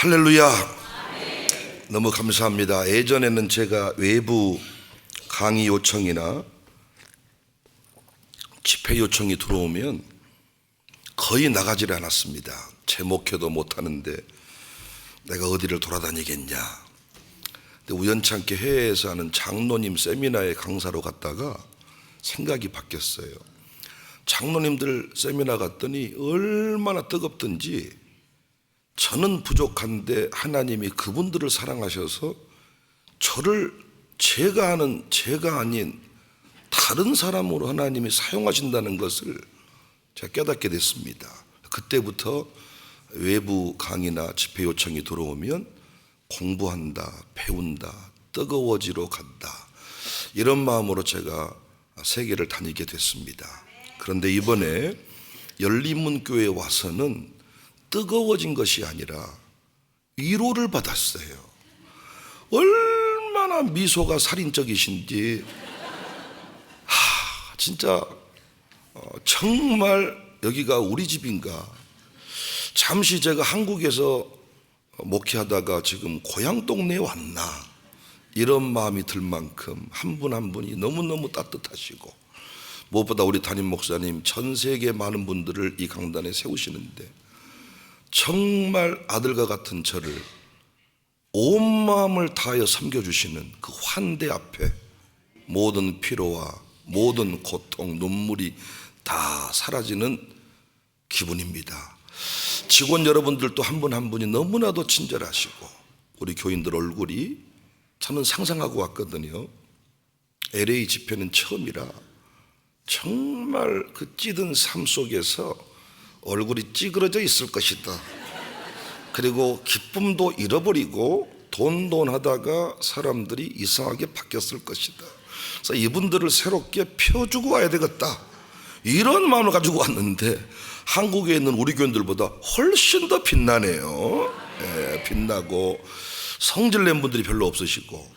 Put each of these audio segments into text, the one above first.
할렐루야. 너무 감사합니다. 예전에는 제가 외부 강의 요청이나 집회 요청이 들어오면 거의 나가질 않았습니다. 제 목회도 못하는데 내가 어디를 돌아다니겠냐. 근데 우연찮게 해외에서 하는 장로님 세미나에 강사로 갔다가 생각이 바뀌었어요. 장로님들 세미나 갔더니 얼마나 뜨겁든지 저는 부족한데 하나님이 그분들을 사랑하셔서 저를 제가 아는 제가 아닌 다른 사람으로 하나님이 사용하신다는 것을 제가 깨닫게 됐습니다. 그때부터 외부 강의나 집회 요청이 들어오면 공부한다, 배운다, 뜨거워지러 간다, 이런 마음으로 제가 세계를 다니게 됐습니다. 그런데 이번에 열린문교회에 와서는 뜨거워진 것이 아니라 위로를 받았어요. 얼마나 미소가 살인적이신지, 진짜 정말 여기가 우리 집인가. 잠시 제가 한국에서 목회하다가 지금 고향 동네에 왔나, 이런 마음이 들 만큼 한 분 한 분이 너무너무 따뜻하시고, 무엇보다 우리 담임 목사님 전 세계 많은 분들을 이 강단에 세우시는데 정말 아들과 같은 저를 온 마음을 다하여 섬겨주시는 그 환대 앞에 모든 피로와 모든 고통, 눈물이 다 사라지는 기분입니다. 직원 여러분들도 한 분 한 분이 너무나도 친절하시고, 우리 교인들 얼굴이 저는 상상하고 왔거든요. LA 집회는 처음이라 정말 그 찌든 삶 속에서 얼굴이 찌그러져 있을 것이다. 그리고 기쁨도 잃어버리고 돈 하다가 사람들이 이상하게 바뀌었을 것이다. 그래서 이분들을 새롭게 펴주고 와야 되겠다, 이런 마음을 가지고 왔는데 한국에 있는 우리 교인들보다 훨씬 더 빛나네요. 빛나고 성질낸 분들이 별로 없으시고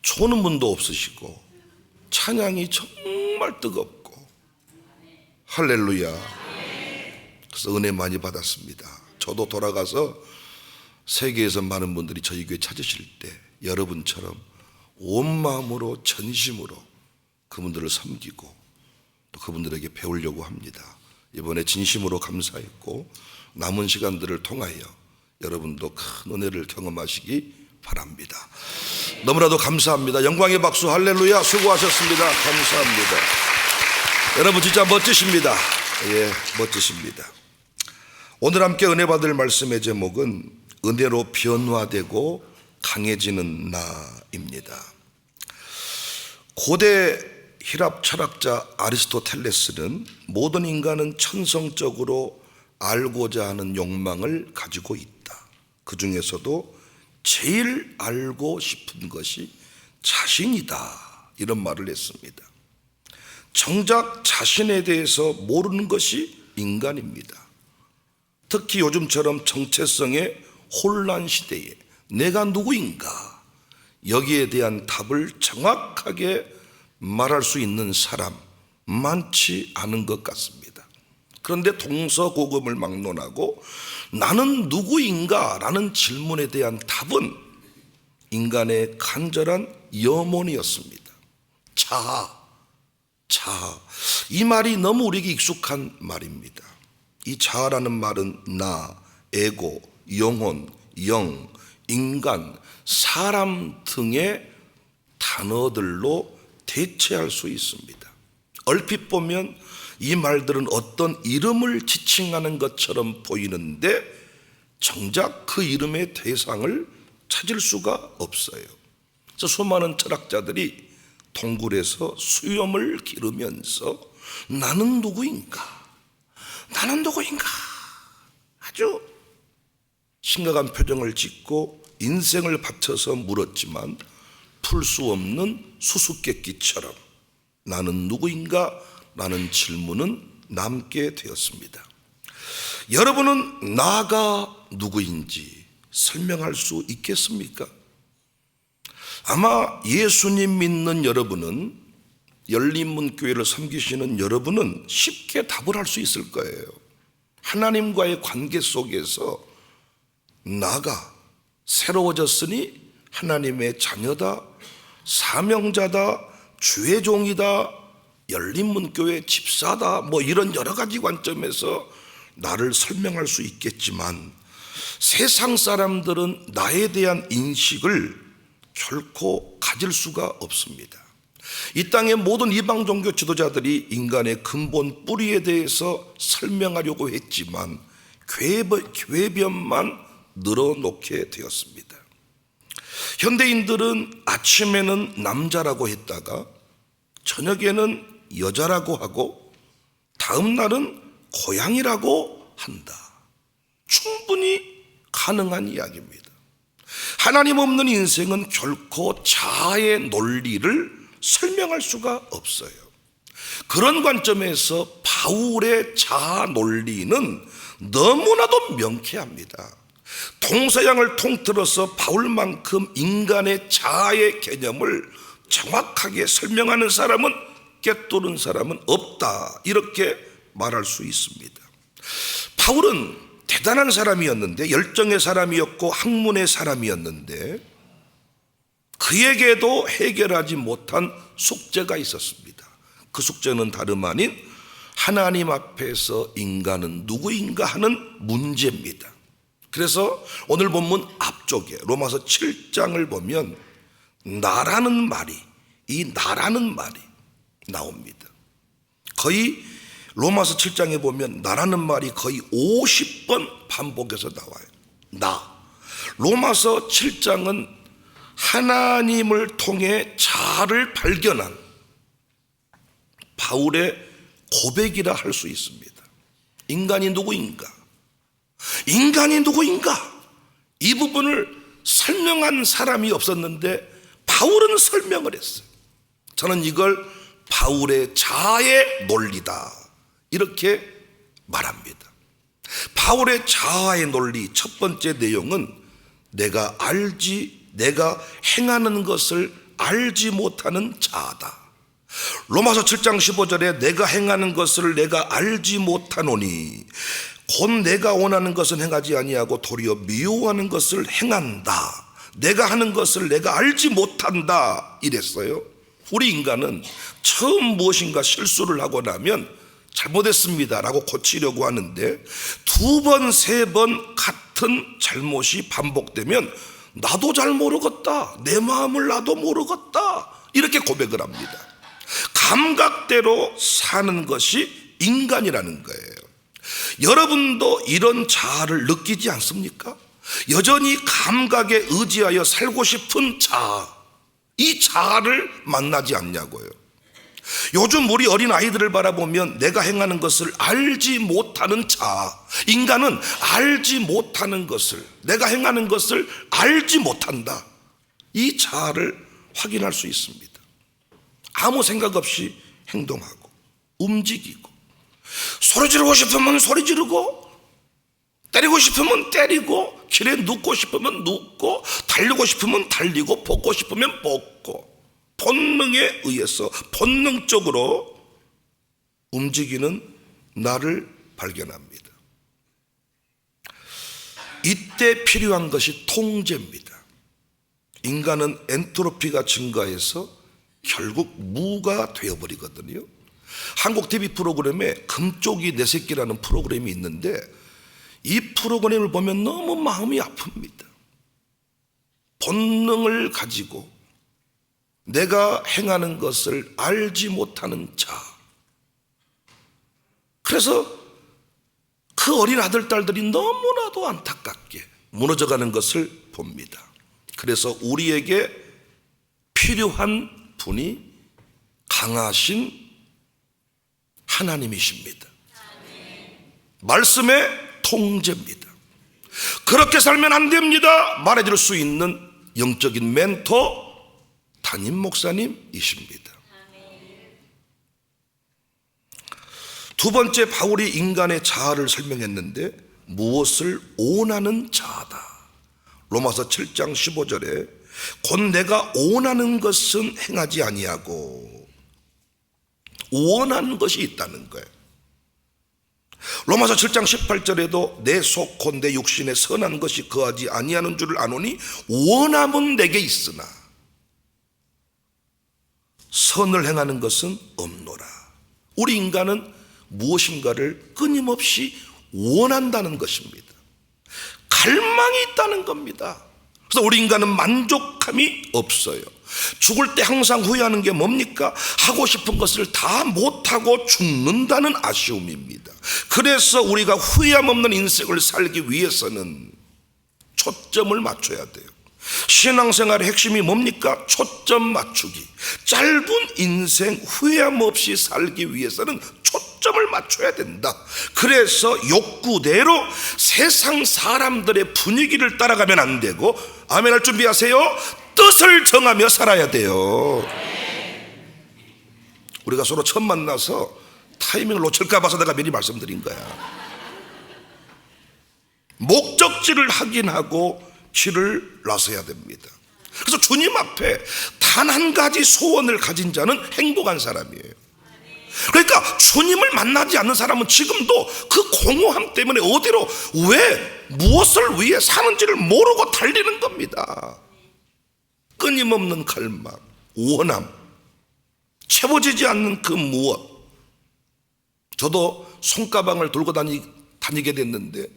조는 분도 없으시고 찬양이 정말 뜨겁고, 할렐루야. 그래서 은혜 많이 받았습니다. 저도 돌아가서 세계에서 많은 분들이 저희 교회 찾으실 때 여러분처럼 온 마음으로 전심으로 그분들을 섬기고 또 그분들에게 배우려고 합니다. 이번에 진심으로 감사했고 남은 시간들을 통하여 여러분도 큰 은혜를 경험하시기 바랍니다. 너무나도 감사합니다. 영광의 박수, 할렐루야. 수고하셨습니다. 감사합니다. 여러분 진짜 멋지십니다. 멋지십니다. 오늘 함께 은혜 받을 말씀의 제목은 은혜로 변화되고 강해지는 나입니다. 고대 히랍 철학자 아리스토텔레스는 모든 인간은 천성적으로 알고자 하는 욕망을 가지고 있다. 그 중에서도 제일 알고 싶은 것이 자신이다, 이런 말을 했습니다. 정작 자신에 대해서 모르는 것이 인간입니다. 특히 요즘처럼 정체성의 혼란 시대에 내가 누구인가, 여기에 대한 답을 정확하게 말할 수 있는 사람 많지 않은 것 같습니다. 그런데 동서고금을 막론하고 나는 누구인가 라는 질문에 대한 답은 인간의 간절한 염원이었습니다. 자아. 이 말이 너무 우리에게 익숙한 말입니다. 이 자아라는 말은 나, 에고, 영혼, 영, 인간, 사람 등의 단어들로 대체할 수 있습니다. 얼핏 보면 이 말들은 어떤 이름을 지칭하는 것처럼 보이는데 정작 그 이름의 대상을 찾을 수가 없어요. 그래서 수많은 철학자들이 동굴에서 수염을 기르면서 나는 누구인가 아주 심각한 표정을 짓고 인생을 바쳐서 물었지만 풀 수 없는 수수께끼처럼 나는 누구인가 라는 질문은 남게 되었습니다. 여러분은 나가 누구인지 설명할 수 있겠습니까? 아마 예수님 믿는 여러분은, 열린문교회를 섬기시는 여러분은 쉽게 답을 할 수 있을 거예요. 하나님과의 관계 속에서 나가 새로워졌으니 하나님의 자녀다, 사명자다, 주의 종이다, 열린문교회 집사다, 뭐 이런 여러 가지 관점에서 나를 설명할 수 있겠지만 세상 사람들은 나에 대한 인식을 결코 가질 수가 없습니다. 이 땅의 모든 이방 종교 지도자들이 인간의 근본 뿌리에 대해서 설명하려고 했지만 궤변만 늘어놓게 되었습니다. 현대인들은 아침에는 남자라고 했다가 저녁에는 여자라고 하고 다음 날은 고양이라고 한다. 충분히 가능한 이야기입니다. 하나님 없는 인생은 결코 자아의 논리를 설명할 수가 없어요. 그런 관점에서 바울의 자아 논리는 너무나도 명쾌합니다. 동서양을 통틀어서 바울만큼 인간의 자아의 개념을 정확하게 설명하는 사람은, 꿰뚫은 사람은 없다, 이렇게 말할 수 있습니다. 바울은 대단한 사람이었는데, 열정의 사람이었고 학문의 사람이었는데 그에게도 해결하지 못한 숙제가 있었습니다. 그 숙제는 다름 아닌 하나님 앞에서 인간은 누구인가 하는 문제입니다. 그래서 오늘 본문 앞쪽에 로마서 7장을 보면 나라는 말이, 이 나라는 말이 나옵니다. 거의 로마서 7장에 보면 나라는 말이 거의 50번 반복해서 나와요. 나. 로마서 7장은 하나님을 통해 자아를 발견한 바울의 고백이라 할 수 있습니다. 인간이 누구인가? 인간이 누구인가? 이 부분을 설명한 사람이 없었는데 바울은 설명을 했어요. 저는 이걸 바울의 자아의 논리다, 이렇게 말합니다. 바울의 자아의 논리 첫 번째 내용은 내가 행하는 것을 알지 못하는 자아다. 로마서 7장 15절에 내가 행하는 것을 내가 알지 못하노니 곧 내가 원하는 것은 행하지 아니하고 도리어 미워하는 것을 행한다. 내가 하는 것을 내가 알지 못한다, 이랬어요. 우리 인간은 처음 무엇인가 실수를 하고 나면 잘못했습니다 라고 고치려고 하는데 두 번, 세 번 같은 잘못이 반복되면 나도 잘 모르겠다, 내 마음을 나도 모르겠다, 이렇게 고백을 합니다. 감각대로 사는 것이 인간이라는 거예요. 여러분도 이런 자아를 느끼지 않습니까? 여전히 감각에 의지하여 살고 싶은 자아, 이 자아를 만나지 않냐고요. 요즘 우리 어린 아이들을 바라보면 내가 행하는 것을 알지 못하는 자아, 인간은 알지 못하는 것을, 내가 행하는 것을 알지 못한다, 이 자아를 확인할 수 있습니다. 아무 생각 없이 행동하고 움직이고, 소리 지르고 싶으면 소리 지르고, 때리고 싶으면 때리고, 길에 눕고 싶으면 눕고, 달리고 싶으면 달리고, 벗고 싶으면 벗고, 본능에 의해서 본능적으로 움직이는 나를 발견합니다. 이때 필요한 것이 통제입니다. 인간은 엔트로피가 증가해서 결국 무가 되어버리거든요. 한국 TV 프로그램에 금쪽이 내 새끼라는 프로그램이 있는데 이 프로그램을 보면 너무 마음이 아픕니다. 본능을 가지고 내가 행하는 것을 알지 못하는 자. 그래서 그 어린 아들, 딸들이 너무나도 안타깝게 무너져가는 것을 봅니다. 그래서 우리에게 필요한 분이 강하신 하나님이십니다. 말씀의 통제입니다. 그렇게 살면 안 됩니다 말해줄 수 있는 영적인 멘토, 담임 목사님이십니다. 두 번째, 바울이 인간의 자아를 설명했는데 무엇을 원하는 자아다. 로마서 7장 15절에 곧 내가 원하는 것은 행하지 아니하고, 원하는 것이 있다는 거예요. 로마서 7장 18절에도 내 속 곧 내 육신에 선한 것이 거하지 아니하는 줄을 아노니 원함은 내게 있으나 선을 행하는 것은 없노라. 우리 인간은 무엇인가를 끊임없이 원한다는 것입니다. 갈망이 있다는 겁니다. 그래서 우리 인간은 만족함이 없어요. 죽을 때 항상 후회하는 게 뭡니까? 하고 싶은 것을 다 못하고 죽는다는 아쉬움입니다. 그래서 우리가 후회함 없는 인생을 살기 위해서는 초점을 맞춰야 돼요. 신앙생활의 핵심이 뭡니까? 초점 맞추기. 짧은 인생 후회함 없이 살기 위해서는 초점을 맞춰야 된다. 그래서 욕구대로 세상 사람들의 분위기를 따라가면 안 되고, 아멘 할 준비하세요. 뜻을 정하며 살아야 돼요. 우리가 서로 처음 만나서 타이밍을 놓칠까 봐서 내가 미리 말씀드린 거야. 목적지를 확인하고 길을 나서야 됩니다. 그래서 주님 앞에 단 한 가지 소원을 가진 자는 행복한 사람이에요. 그러니까 주님을 만나지 않는 사람은 지금도 그 공허함 때문에 어디로, 왜, 무엇을 위해 사는지를 모르고 달리는 겁니다. 끊임없는 갈망, 원함, 채워지지 않는 그 무엇. 저도 손가방을 들고 다니게 됐는데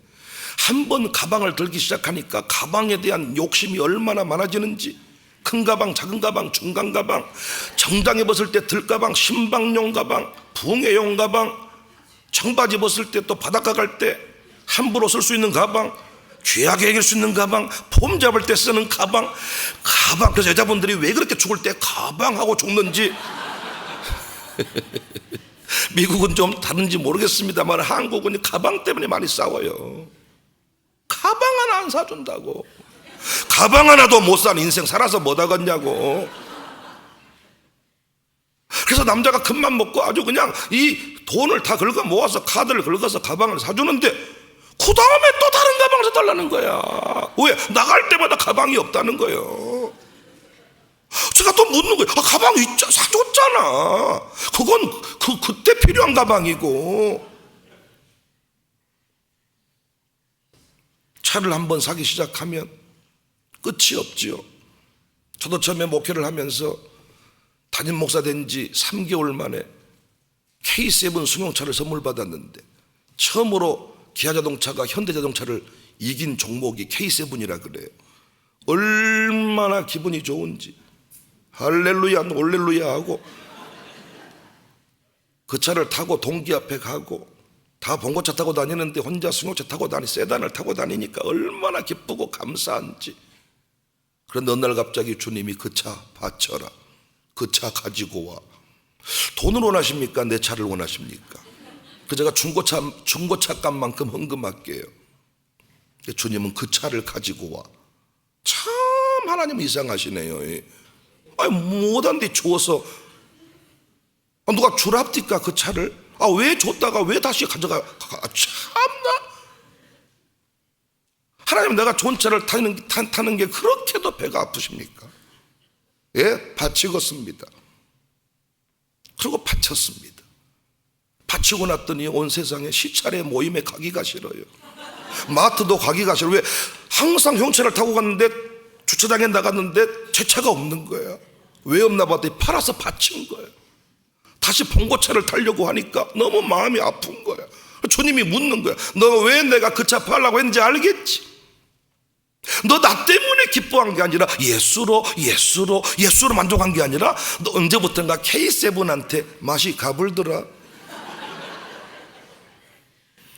한 번 가방을 들기 시작하니까 가방에 대한 욕심이 얼마나 많아지는지, 큰 가방, 작은 가방, 중간 가방, 정장 입었을 때 들가방, 신방용 가방, 부흥회용 가방, 청바지 입었을 때 또 바닷가 갈 때 함부로 쓸 수 있는 가방, 귀하게 여길 수 있는 가방, 폼 잡을 때 쓰는 가방. 그래서 여자분들이 왜 그렇게 죽을 때 가방하고 죽는지 미국은 좀 다른지 모르겠습니다만 한국은 가방 때문에 많이 싸워요. 가방 하나 안 사준다고. 가방 하나도 못 산 인생 살아서 뭐 하겠냐고. 그래서 남자가 큰맘 먹고 아주 그냥 이 돈을 다 긁어 모아서 카드를 긁어서 가방을 사주는데 그 다음에 또 다른 가방을 사달라는 거야. 왜? 나갈 때마다 가방이 없다는 거예요. 제가 또 묻는 거예요. 가방 사줬잖아. 그건 그때 필요한 가방이고. 차를 한번 사기 시작하면 끝이 없지요. 저도 처음에 목회를 하면서 담임 목사 된 지 3개월 만에 K7 승용차를 선물 받았는데 처음으로 기아자동차가 현대자동차를 이긴 종목이 K7이라 그래요. 얼마나 기분이 좋은지 할렐루야 올렐루야 하고 그 차를 타고 동기 앞에 가고, 다 봉고차 타고 다니는데 혼자 승용차 타고 세단을 타고 다니니까 얼마나 기쁘고 감사한지. 그런데 어느 날 갑자기 주님이 그 차 바쳐라, 그 차 가지고 와. 돈을 원하십니까? 내 차를 원하십니까? 그 제가 중고차 값만큼 헌금할게요. 주님은 그 차를 가지고 와. 참 하나님 이상하시네요. 아니 못한 데 주어서 누가 주랍니까 그 차를? 왜 줬다가 왜 다시 가져가? 참나. 하나님, 내가 좋은 차를 타는 게 그렇게도 배가 아프십니까? 예, 바치겠습니다. 그리고 바쳤습니다. 바치고 났더니 온 세상에 시차례 모임에 가기가 싫어요. 마트도 가기가 싫어요. 왜? 항상 형차를 타고 갔는데 주차장에 나갔는데 제 차가 없는 거야. 왜 없나 봤더니 팔아서 바친 거예요. 다시 봉고차를 타려고 하니까 너무 마음이 아픈 거야. 주님이 묻는 거야. 너 왜 내가 그 차 팔라고 했는지 알겠지? 너 나 때문에 기뻐한 게 아니라 예수로 만족한 게 아니라 너 언제부턴가 K7한테 맛이 가불더라.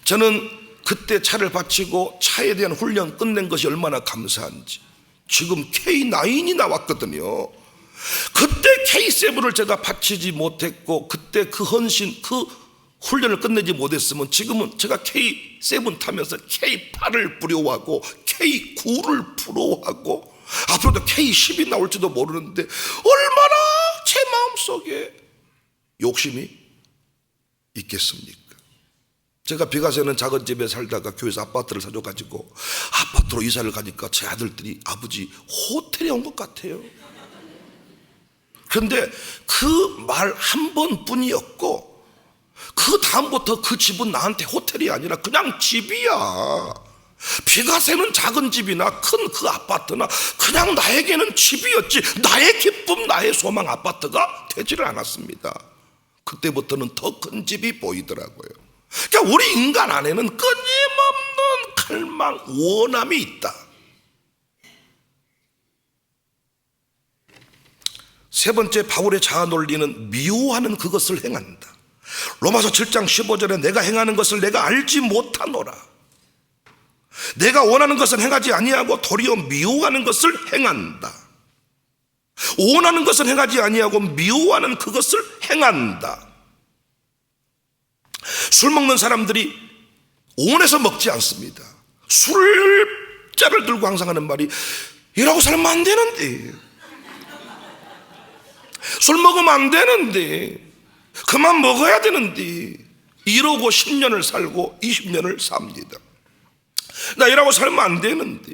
저는 그때 차를 바치고 차에 대한 훈련 끝낸 것이 얼마나 감사한지. 지금 K9이 나왔거든요. 그때 K7을 제가 바치지 못했고 그때 그 헌신, 그 훈련을 끝내지 못했으면 지금은 제가 K7 타면서 K8을 부러워하고 K9를 부러워하고 앞으로도 K10이 나올지도 모르는데 얼마나 제 마음속에 욕심이 있겠습니까? 제가 비가 새는 작은 집에 살다가 교회에서 아파트를 사줘가지고 아파트로 이사를 가니까 제 아들들이 아버지 호텔에 온 것 같아요. 그런데 그 말 한 번뿐이었고 그 다음부터 그 집은 나한테 호텔이 아니라 그냥 집이야. 비가 새는 작은 집이나 큰 그 아파트나 그냥 나에게는 집이었지, 나의 기쁨, 나의 소망 아파트가 되지를 않았습니다. 그때부터는 더 큰 집이 보이더라고요. 그러니까 우리 인간 안에는 끊임없는 갈망, 원함이 있다. 세 번째, 바울의 자아 논리는 미워하는 그것을 행한다. 로마서 7장 15절에 내가 행하는 것을 내가 알지 못하노라. 내가 원하는 것을 행하지 아니하고 도리어 미워하는 것을 행한다. 원하는 것을 행하지 아니하고 미워하는 그것을 행한다. 술 먹는 사람들이 원해서 먹지 않습니다. 술자를 들고 항상 하는 말이, 이라고 살면 안 되는데, 술 먹으면 안 되는데, 그만 먹어야 되는데, 이러고 10년을 살고 20년을 삽니다. 나 이라고 살면 안 되는데,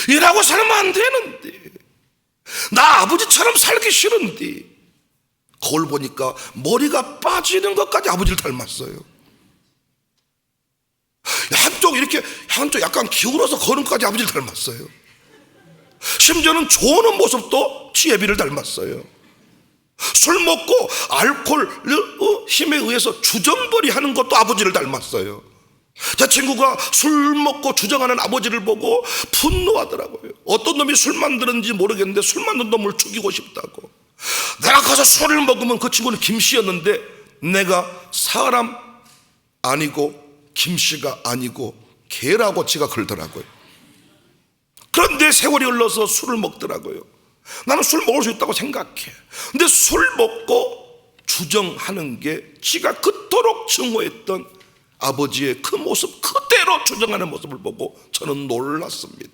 이라고 살면 안 되는데, 나 아버지처럼 살기 싫은데, 거울 보니까 머리가 빠지는 것까지 아버지를 닮았어요. 한쪽 약간 기울어서 거는 것까지 아버지를 닮았어요. 심지어는 좋은 모습도 지혜비를 닮았어요. 술 먹고 알코올 힘에 의해서 주정벌이 하는 것도 아버지를 닮았어요. 제 친구가 술 먹고 주정하는 아버지를 보고 분노하더라고요. 어떤 놈이 술 만드는지 모르겠는데 술 만든 놈을 죽이고 싶다고. 내가 가서 술을 먹으면, 그 친구는 김씨였는데 내가 사람 아니고 김씨가 아니고 개라고 지가 걸더라고요. 그런데 세월이 흘러서 술을 먹더라고요. 나는 술 먹을 수 있다고 생각해. 근데 술 먹고 주정하는 게 지가 그토록 증오했던 아버지의 그 모습 그대로 주정하는 모습을 보고 저는 놀랐습니다.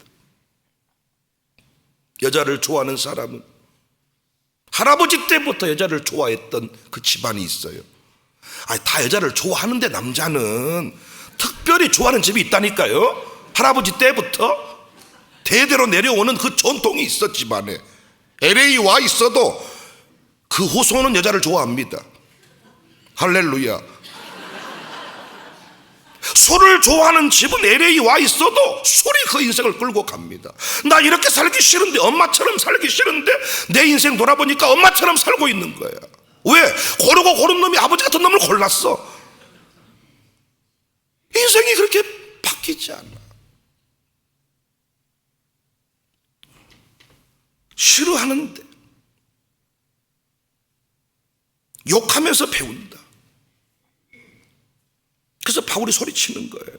여자를 좋아하는 사람은 할아버지 때부터 여자를 좋아했던 그 집안이 있어요. 아니, 다 여자를 좋아하는데 남자는 특별히 좋아하는 집이 있다니까요. 할아버지 때부터 대대로 내려오는 그 전통이 있어. 집안에 LA 와 있어도 그 후손은 여자를 좋아합니다. 할렐루야. 술을 좋아하는 집은 LA 와 있어도 술이 그 인생을 끌고 갑니다. 나 이렇게 살기 싫은데, 엄마처럼 살기 싫은데 내 인생 돌아보니까 엄마처럼 살고 있는 거야. 왜? 고르고 고른 놈이 아버지 같은 놈을 골랐어. 인생이 그렇게 바뀌지 않아. 싫어하는데 욕하면서 배운다. 그래서 바울이 소리치는 거예요.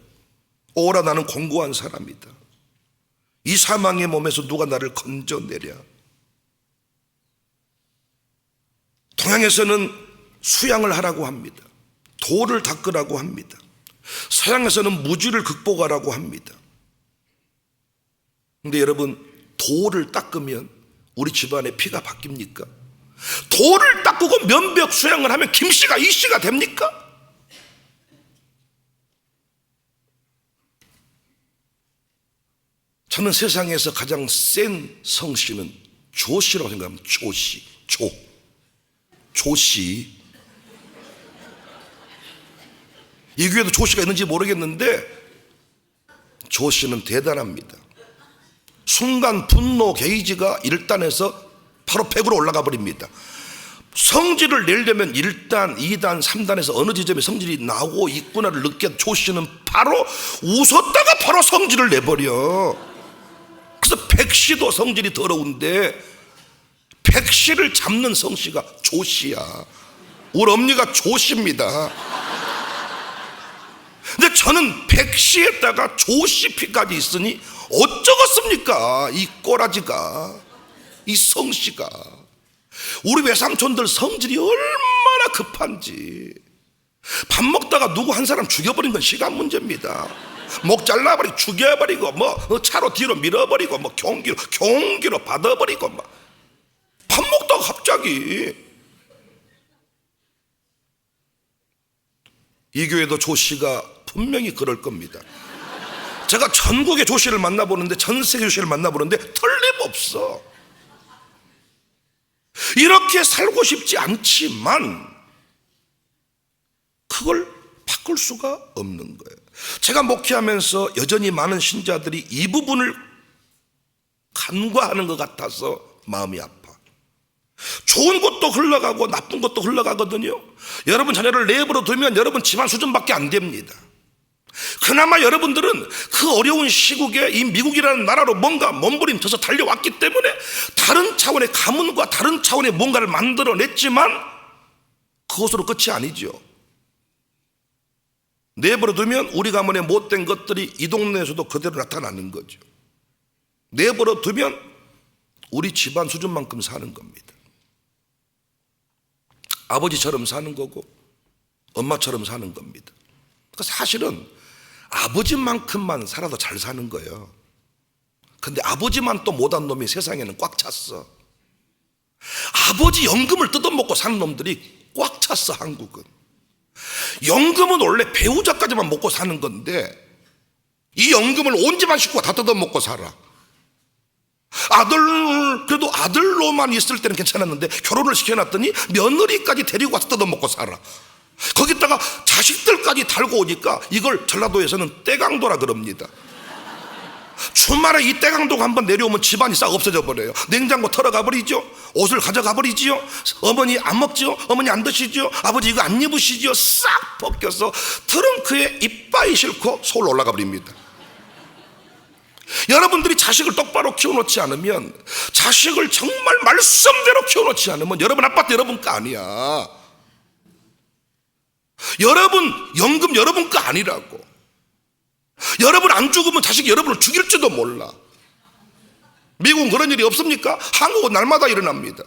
오라, 나는 공고한 사람이다. 이 사망의 몸에서 누가 나를 건져내랴. 동양에서는 수양을 하라고 합니다. 도를 닦으라고 합니다. 서양에서는 무지를 극복하라고 합니다. 근데 여러분, 도를 닦으면 우리 집안의 피가 바뀝니까? 도를 닦고 면벽 수양을 하면 김씨가 이씨가 됩니까? 저는 세상에서 가장 센 성씨는 조씨라고 생각합니다. 조씨, 조씨. 이 교회도 조씨가 있는지 모르겠는데 조씨는 대단합니다. 순간 분노 게이지가 1단에서 바로 100으로 올라가 버립니다. 성질을 내려면 1단, 2단, 3단에서 어느 지점에 성질이 나오고 있구나를 느껴 조씨는 바로 웃었다가 바로 성질을 내버려. 그래서 백씨도 성질이 더러운데 백씨를 잡는 성씨가 조씨야. 우리 엄니가 조씨입니다. 근데 저는 백씨에다가 조씨 피까지 있으니 어쩌겠습니까? 이 꼬라지가, 이 성씨가. 우리 외삼촌들 성질이 얼마나 급한지. 밥 먹다가 누구 한 사람 죽여버린 건 시간 문제입니다. 목 잘라버리고 죽여버리고 뭐 차로 뒤로 밀어버리고 뭐 경기로 받아버리고 막. 밥 먹다가 갑자기. 이 교회도 조씨가 분명히 그럴 겁니다. 제가 전국의 조씨를 만나보는데, 전 세계 조씨를 만나보는데 틀림없어. 이렇게 살고 싶지 않지만 그걸 바꿀 수가 없는 거예요. 제가 목회하면서 여전히 많은 신자들이 이 부분을 간과하는 것 같아서 마음이 아파. 좋은 것도 흘러가고 나쁜 것도 흘러가거든요. 여러분 자녀를 내버려 두면 여러분 집안 수준밖에 안 됩니다. 그나마 여러분들은 그 어려운 시국에 이 미국이라는 나라로 뭔가 몸부림쳐서 달려왔기 때문에 다른 차원의 가문과 다른 차원의 뭔가를 만들어냈지만 그것으로 끝이 아니죠. 내버려 두면 우리 가문의 못된 것들이 이 동네에서도 그대로 나타나는 거죠. 내버려 두면 우리 집안 수준만큼 사는 겁니다. 아버지처럼 사는 거고 엄마처럼 사는 겁니다. 그러니까 사실은 아버지만큼만 살아도 잘 사는 거예요. 근데 아버지만 또 못한 놈이 세상에는 꽉 찼어. 아버지 연금을 뜯어먹고 사는 놈들이 꽉 찼어. 한국은 연금은 원래 배우자까지만 먹고 사는 건데 이 연금을 온 집안 식구가 다 뜯어먹고 살아. 그래도 아들로만 있을 때는 괜찮았는데 결혼을 시켜놨더니 며느리까지 데리고 와서 뜯어먹고 살아. 거기다가 자식들까지 달고 오니까 이걸 전라도에서는 떼강도라 그럽니다. 주말에 이 떼강도가 한번 내려오면 집안이 싹 없어져 버려요. 냉장고 털어가 버리죠. 옷을 가져가 버리지요. 어머니 안 먹죠. 어머니 안 드시죠. 아버지 이거 안 입으시죠. 싹 벗겨서 트렁크에 이빠이 싣고 서울로 올라가 버립니다. 여러분들이 자식을 똑바로 키워놓지 않으면, 자식을 정말 말씀대로 키워놓지 않으면 여러분 아파트 여러분 거 아니야. 여러분 연금 여러분 거 아니라고. 여러분 안 죽으면 자식이 여러분을 죽일지도 몰라. 미국은 그런 일이 없습니까? 한국은 날마다 일어납니다.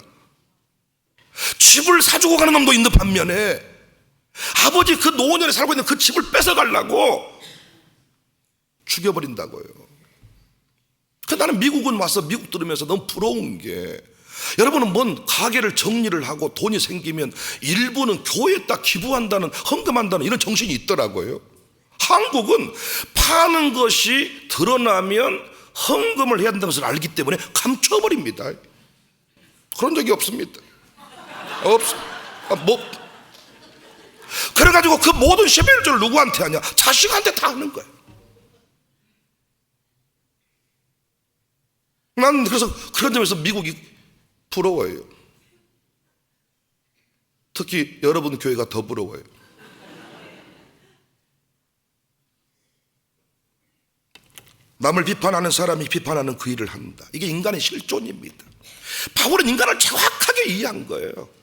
집을 사주고 가는 놈도 있는 반면에 아버지 그 노년에 살고 있는 그 집을 뺏어가려고 죽여버린다고요. 나는 미국은 와서 미국 들으면서 너무 부러운 게, 여러분은 뭔 가게를 정리를 하고 돈이 생기면 일부는 교회에다 기부한다는, 헌금한다는 이런 정신이 있더라고요. 한국은 파는 것이 드러나면 헌금을 해야 된다는 것을 알기 때문에 감춰버립니다. 그런 적이 없습니다. 그래가지고 그 모든 11조를 누구한테 하냐? 자식한테 다 하는 거예요. 난 그래서 그런 점에서 미국이 부러워요. 특히 여러분 교회가 더 부러워요. 남을 비판하는 사람이 비판하는 그 일을 한다. 이게 인간의 실존입니다. 바울은 인간을 정확하게 이해한 거예요.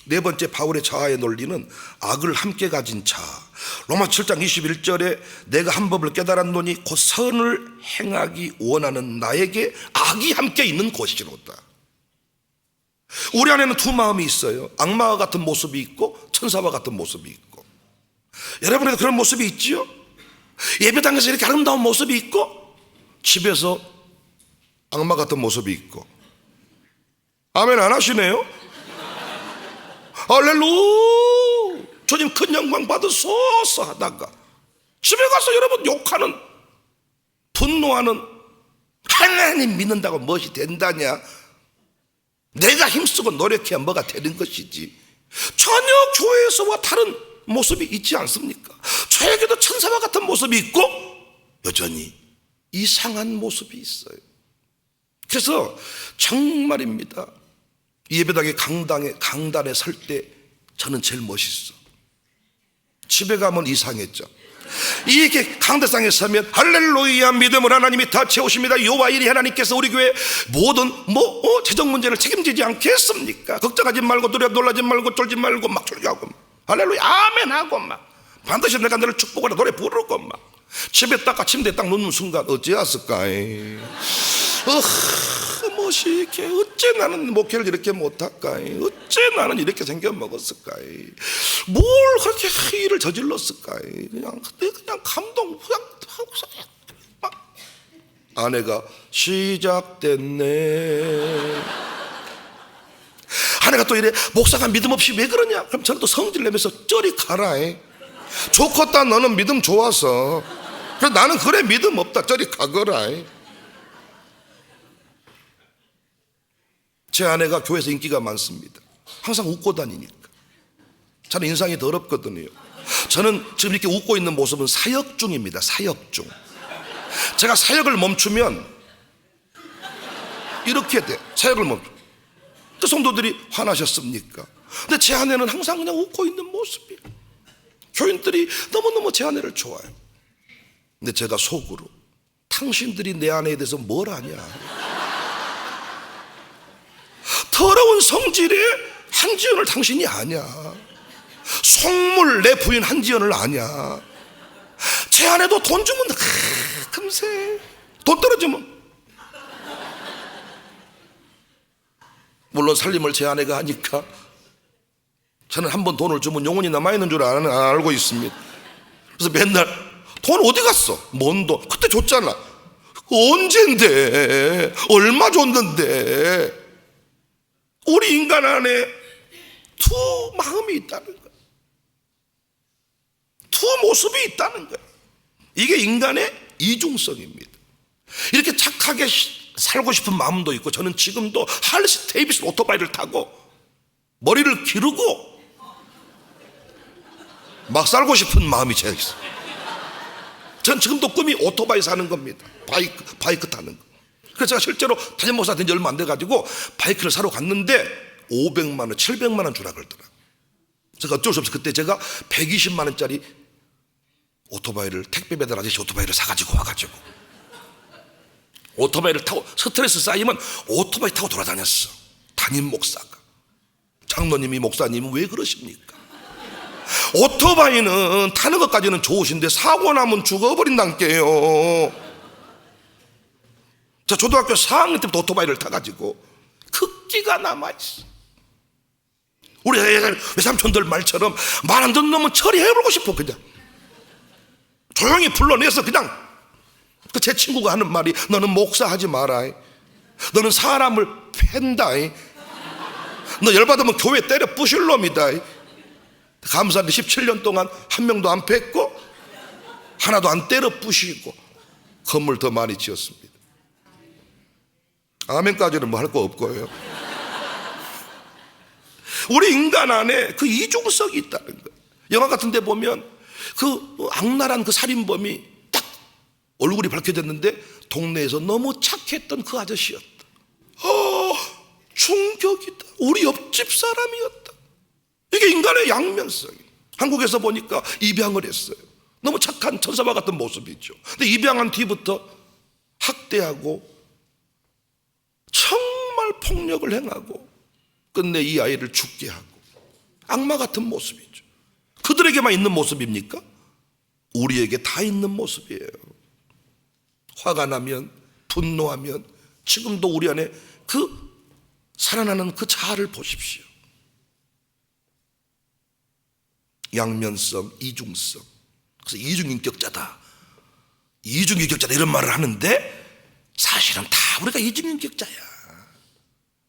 네 번째, 바울의 자아의 논리는 악을 함께 가진 자아. 로마서 7장 21절에 내가 한 법을 깨달았노니 곧 선을 행하기 원하는 나에게 악이 함께 있는 것이로다. 우리 안에는 두 마음이 있어요. 악마와 같은 모습이 있고 천사와 같은 모습이 있고. 여러분에도 그런 모습이 있지요? 예배당에서 이렇게 아름다운 모습이 있고 집에서 악마 같은 모습이 있고. 아멘 안 하시네요? 할렐루야, 주님 큰 영광 받으소서 하다가 집에 가서 여러분 욕하는, 분노하는, 하나님 믿는다고 무엇이 된다냐? 내가 힘쓰고 노력해야 뭐가 되는 것이지. 전혀 교회에서와 다른 모습이 있지 않습니까? 저에게도 천사와 같은 모습이 있고 여전히 이상한 모습이 있어요. 그래서 정말입니다, 예배당의 강단에 설 때 저는 제일 멋있어. 집에 가면 이상했죠. 이렇게 강대상에 서면 할렐루야, 믿음을 하나님이 다 채우십니다. 여호와 이리 하나님께서 우리 교회 모든 재정 문제를 책임지지 않겠습니까? 걱정하지 말고 놀라지 말고 쫄지 말고 막 졸기하고 할렐루야 아멘 하고 막 반드시 내가 너를 축복하라 노래 부르고 막 집에 딱 침대에 딱 눕는 순간 어찌했을까? 멋있게 어째 나는 목회를 이렇게 못할까? 어째 나는 이렇게 생겨 먹었을까? 뭘 그렇게 일을 저질렀을까? 그냥 감동 그냥 하고서 막 아내가 시작됐네. 아내가 또 이래, 목사가 믿음 없이 왜 그러냐? 그럼 저는 또 성질 내면서 저리 가라. 좋겠다, 너는 믿음 좋아서. 그래서 나는 그래 믿음 없다, 저리 가거라. 제 아내가 교회에서 인기가 많습니다. 항상 웃고 다니니까. 저는 인상이 더럽거든요. 저는 지금 이렇게 웃고 있는 모습은 사역 중입니다. 사역 중. 제가 사역을 멈추면 이렇게 돼. 사역을 멈추. 그 성도들이 화나셨습니까? 근데 제 아내는 항상 그냥 웃고 있는 모습이에요. 교인들이 너무너무 제 아내를 좋아해요. 근데 제가 속으로 당신들이 내 아내에 대해서 뭘 아냐, 더러운 성질의 한지연을 당신이 아냐, 속물 내 부인 한지연을 아냐. 제 아내도 돈 주면 금세 돈 떨어지면, 물론 살림을 제 아내가 하니까 저는 한번 돈을 주면 영원히 남아있는 줄 알고 있습니다. 그래서 맨날 돈 어디 갔어? 뭔 돈? 그때 줬잖아. 언젠데? 얼마 줬는데? 우리 인간 안에 두 마음이 있다는 거야. 두 모습이 있다는 거야. 이게 인간의 이중성입니다. 이렇게 착하게 살고 싶은 마음도 있고, 저는 지금도 할리 데이비스 오토바이를 타고 머리를 기르고 막 살고 싶은 마음이 제가 있어요. 전 지금도 꿈이 오토바이 사는 겁니다. 바이크 타는 거. 그래서 제가 실제로 담임 목사 된 지 얼마 안 돼가지고 바이크를 사러 갔는데 500만 원, 700만 원 주라 그러더라. 제가 어쩔 수 없이 그때 제가 120만 원짜리 오토바이를, 택배 배달 아저씨 오토바이를 사가지고 와가지고 오토바이를 타고, 스트레스 쌓이면 오토바이 타고 돌아다녔어. 담임 목사가. 장로님이, 목사님은 왜 그러십니까? 오토바이는 타는 것까지는 좋으신데 사고 나면 죽어버린다니까요. 저 초등학교 4학년 때부터 오토바이를 타가지고 극기가 남아있어. 우리 외삼촌들 말처럼 말 안 듣는 놈은 처리해버리고 싶어. 그냥 조용히 불러내서 그냥. 제 친구가 하는 말이, 너는 목사하지 마라, 너는 사람을 팬다, 너 열받으면 교회 때려 부실 놈이다. 감사한데 17년 동안 한 명도 안 팼고 하나도 안 때려 부시고 건물 더 많이 지었습니다. 아멘까지는 뭐 할 거 없고요. 우리 인간 안에 그 이중성이 있다는 거예요. 영화 같은 데 보면 그 악랄한 그 살인범이 딱 얼굴이 밝혀졌는데 동네에서 너무 착했던 그 아저씨였다. 충격이다. 우리 옆집 사람이었다. 이게 인간의 양면성이에요. 한국에서 보니까 입양을 했어요. 너무 착한 천사와 같은 모습이죠. 근데 입양한 뒤부터 학대하고 정말 폭력을 행하고 끝내 이 아이를 죽게 하고, 악마 같은 모습이죠. 그들에게만 있는 모습입니까? 우리에게 다 있는 모습이에요. 화가 나면, 분노하면 지금도 우리 안에 그 살아나는 그 자아를 보십시오. 양면성, 이중성. 그래서 이중인격자다, 이중인격자다 이런 말을 하는데 사실은 다 우리가 이중인격자야.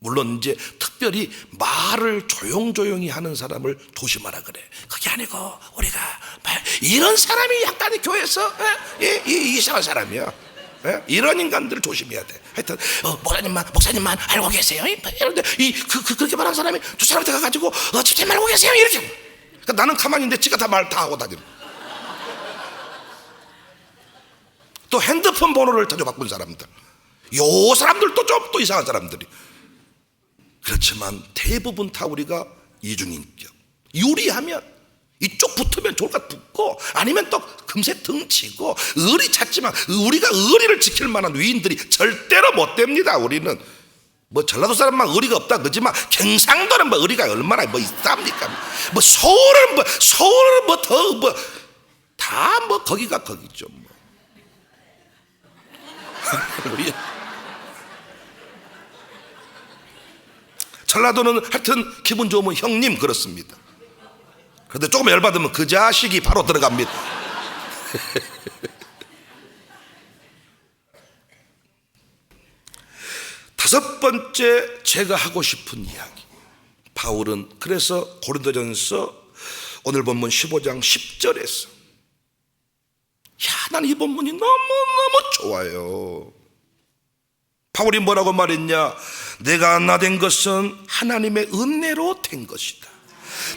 물론 이제 특별히 말을 조용조용히 하는 사람을 조심하라 그래. 그게 아니고 우리가 이런 사람이 약간 교회에서 이상한 사람이야. 이런 인간들을 조심해야 돼. 하여튼 목사님만 알고 계세요. 그런데 그렇게 말하는 사람이 두 사람한테 가가지고 집사님 알고 계세요 이렇게. 그러니까 나는 가만히 있는데 지가 다 말 다 하고 다니는. 또 핸드폰 번호를 자주 바꾼 사람들, 요 사람들도 좀 또 이상한 사람들이. 그렇지만 대부분 다 우리가 이중인격. 유리하면 이쪽 붙으면 좋을 것 붙고, 아니면 또 금세 등치고. 의리 찾지만 우리가 의리를 지킬 만한 위인들이 절대로 못 됩니다. 우리는 뭐 전라도 사람만 의리가 없다 그러지만 경상도는 뭐 의리가 얼마나 뭐 있답니까? 뭐 서울은 뭐 더 뭐 다 뭐 거기가 거기죠. 뭐. 전라도는 하여튼 기분 좋으면 형님 그렇습니다. 그런데 조금 열받으면 그 자식이 바로 들어갑니다. 다섯 번째 제가 하고 싶은 이야기. 바울은 그래서 고린도전서 오늘 본문 15장 10절에서, 난 이 본문이 너무너무 좋아요. 바울이 뭐라고 말했냐? 내가 나 된 것은 하나님의 은혜로 된 것이다.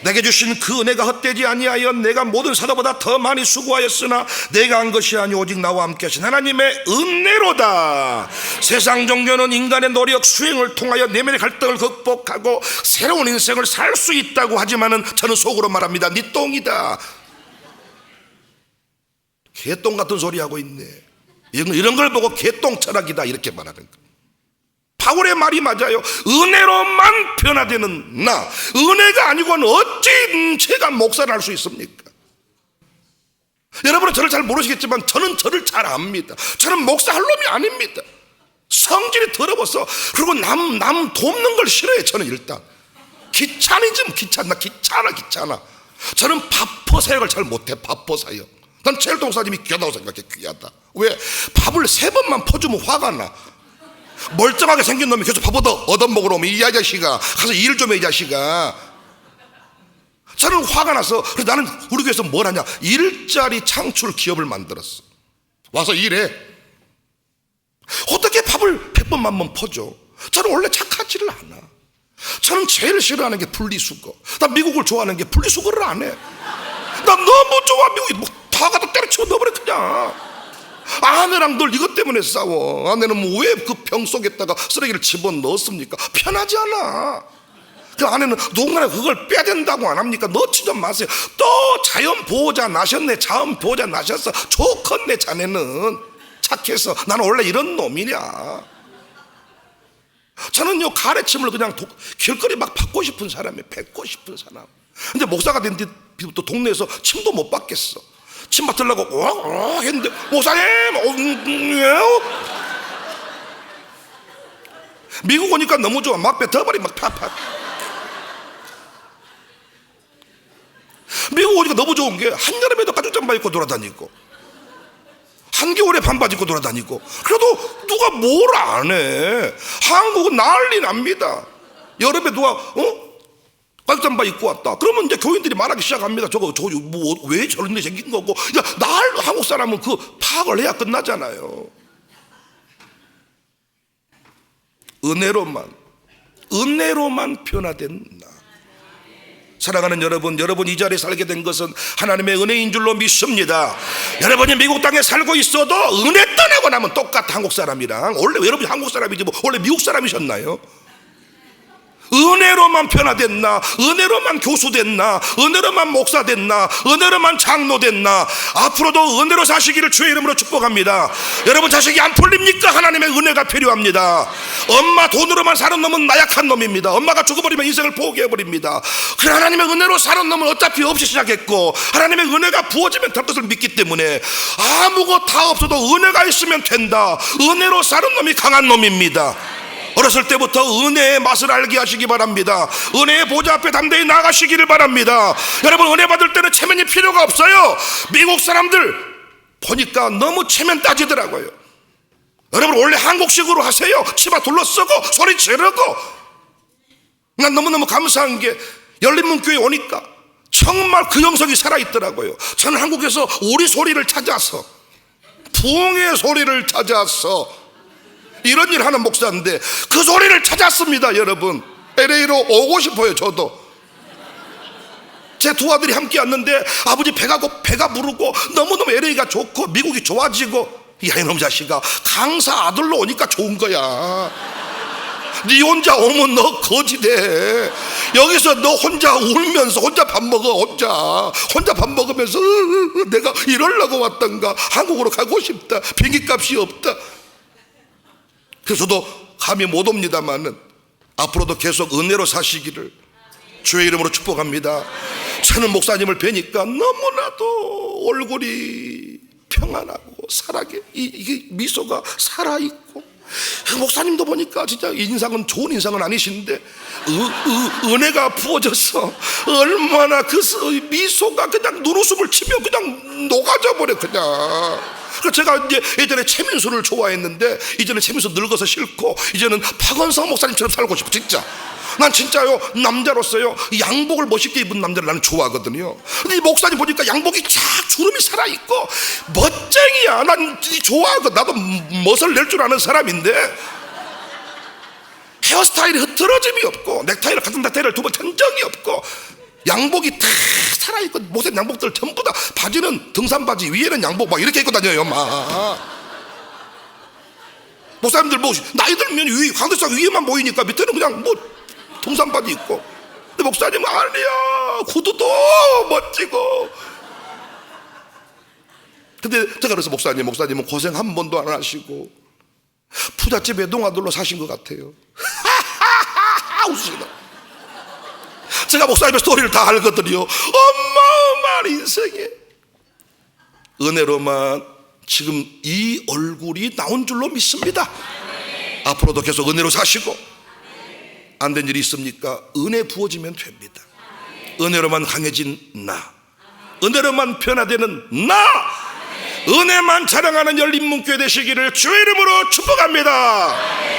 내게 주신 그 은혜가 헛되지 아니하여 내가 모든 사도보다 더 많이 수고하였으나 내가 한 것이 아니 오직 나와 함께 하신 하나님의 은혜로다. 세상 종교는 인간의 노력 수행을 통하여 내면의 갈등을 극복하고 새로운 인생을 살 수 있다고 하지만은 저는 속으로 말합니다. 네 똥이다. 개똥 같은 소리 하고 있네. 이런 걸 보고 개똥 철학이다 이렇게 말하는 거예요. 바울의 말이 맞아요. 은혜로만 변화되는 나, 은혜가 아니고는 어찌 제가 목사를 할 수 있습니까? 여러분은 저를 잘 모르시겠지만 저는 저를 잘 압니다. 저는 목사 할 놈이 아닙니다. 성질이 더러워서. 그리고 남 돕는 걸 싫어해. 저는 일단 귀차니즘 귀찮아. 저는 바포 사역을 잘 못해. 바포 사역. 난 최일동 사님이 귀하다고 생각해. 귀하다. 왜? 밥을 3번만 퍼주면 화가 나. 멀쩡하게 생긴 놈이 계속 밥 얻어먹으러 오면 이 아저씨가 가서 일 좀 해 이 자식아. 저는 화가 나서. 그래서 나는 우리 교회에서 뭘 하냐, 일자리 창출 기업을 만들었어. 와서 일해. 어떻게 밥을 100번만 번 퍼줘? 저는 원래 착하지를 않아. 저는 제일 싫어하는 게 분리수거. 나 미국을 좋아하는 게 분리수거를 안 해. 나 너무 좋아. 미국이 뭐 다 갖다 때려치워 넣어버려 그냥. 아내랑 늘 이것 때문에 싸워. 아내는 뭐 왜 그 병 속에다가 쓰레기를 집어넣었습니까? 편하지 않아. 그 아내는 누군가는 그걸 빼야 된다고 안 합니까? 넣지 좀 마세요. 또 자연보호자 나셨네. 자연보호자 나셨어. 좋겠네 자네는. 착해서. 나는 원래 이런 놈이냐. 저는요 가래침을 그냥 길거리 막 받고 싶은 사람이에요. 뱉고 싶은 사람. 근데 목사가 된 뒤부터 동네에서 침도 못 받겠어. 침 맡으려고 했는데 목사님 미국 오니까 너무 좋아. 막 뱉어버리. 막 팍팍. 미국 오니까 너무 좋은 게 한여름에도 가죽 잠바 입고 돌아다니고 한겨울에 반바지 입고 돌아다니고. 그래도 누가 뭘 안 해. 한국은 난리 납니다. 여름에 누가 가죽 잠바 입고 왔다 그러면 이제 교인들이 말하기 시작합니다. 저거 뭐 왜 저런 데 생긴 거고. 야, 한국 사람은 그 파악을 해야 끝나잖아요. 은혜로만 변화된 나. 사랑하는 여러분 이 자리에 살게 된 것은 하나님의 은혜인 줄로 믿습니다. 여러분이 미국 땅에 살고 있어도 은혜 떠나고 나면 똑같아. 한국 사람이랑. 원래 여러분이 한국 사람이지 뭐 원래 미국 사람이셨나요? 은혜로만 변화됐나, 은혜로만 교수됐나, 은혜로만 목사됐나, 은혜로만 장로됐나. 앞으로도 은혜로 사시기를 주의 이름으로 축복합니다. 여러분 자식이 안 풀립니까? 하나님의 은혜가 필요합니다. 엄마 돈으로만 사는 놈은 나약한 놈입니다. 엄마가 죽어버리면 인생을 포기해버립니다. 그래 하나님의 은혜로 사는 놈은 어차피 없이 시작했고 하나님의 은혜가 부어지면 될 것을 믿기 때문에 아무것 다 없어도 은혜가 있으면 된다. 은혜로 사는 놈이 강한 놈입니다. 어렸을 때부터 은혜의 맛을 알게 하시기 바랍니다. 은혜의 보좌 앞에 담대히 나가시기를 바랍니다. 여러분 은혜 받을 때는 체면이 필요가 없어요. 미국 사람들 보니까 너무 체면 따지더라고요. 여러분 원래 한국식으로 하세요. 치마 둘러쓰고 소리 지르고. 난 너무너무 감사한 게 열린문교회 오니까 정말 그 영성이 살아있더라고요. 저는 한국에서 우리 소리를 찾아서, 부흥의 소리를 찾아서 이런 일 하는 목사인데 그 소리를 찾았습니다. 여러분 LA로 오고 싶어요. 저도 제 두 아들이 함께 왔는데 아버지 배가 부르고 너무너무 LA가 좋고 미국이 좋아지고. 야 이놈 자식아, 강사 아들로 오니까 좋은 거야. 네 혼자 오면 너 거지돼. 여기서 너 혼자 울면서 혼자 밥 먹어. 혼자 밥 먹으면서 내가 이러려고 왔던가. 한국으로 가고 싶다. 비행기값이 없다. 그래서 저도 감이 못 옵니다만은 앞으로도 계속 은혜로 사시기를 주의 이름으로 축복합니다. 저는 목사님을 뵈니까 너무나도 얼굴이 평안하고 살아게, 이게 미소가 살아있고. 목사님도 보니까 진짜 인상은 좋은 인상은 아니신데 은혜가 부어져서 얼마나 그 미소가 그냥 눈웃음을 치며 그냥 녹아져 버려 그냥. 그래서 제가 이제 예전에 최민수를 좋아했는데 이제는 최민수 늙어서 싫고 이제는 박원성 목사님처럼 살고 싶어. 진짜 난 진짜요 남자로서요 양복을 멋있게 입은 남자를 나는 좋아하거든요. 근데 이 목사님 보니까 양복이 쫙 주름이 살아있고 멋쟁이야. 난 좋아하거든. 나도 멋을 낼 줄 아는 사람인데 헤어스타일이 흐트러짐이 없고 넥타이를 같은 넥타이를 두 번 한 적이 없고 양복이 다 살아있고, 못된 양복들 전부 다, 바지는 등산 바지, 위에는 양복 막 이렇게 입고 다녀요 막. 목사님들 뭐 나이 들면 광대상 위에만 보이니까 밑에는 그냥 뭐 등산 바지 입고. 근데 목사님은 아니야, 구두도 멋지고. 근데 제가 그래서 목사님은 고생 한 번도 안 하시고 부잣집 외동아들로 사신 것 같아요. 웃으시다. 제가 목사님의 스토리를 다 알거든요. 어마어마한 인생에 은혜로만 지금 이 얼굴이 나온 줄로 믿습니다. 앞으로도 계속 은혜로 사시고, 안 된 일이 있습니까? 은혜 부어지면 됩니다. 은혜로만 강해진 나, 은혜로만 변화되는 나, 은혜만 자랑하는 열린문교회 되시기를 주의 이름으로 축복합니다.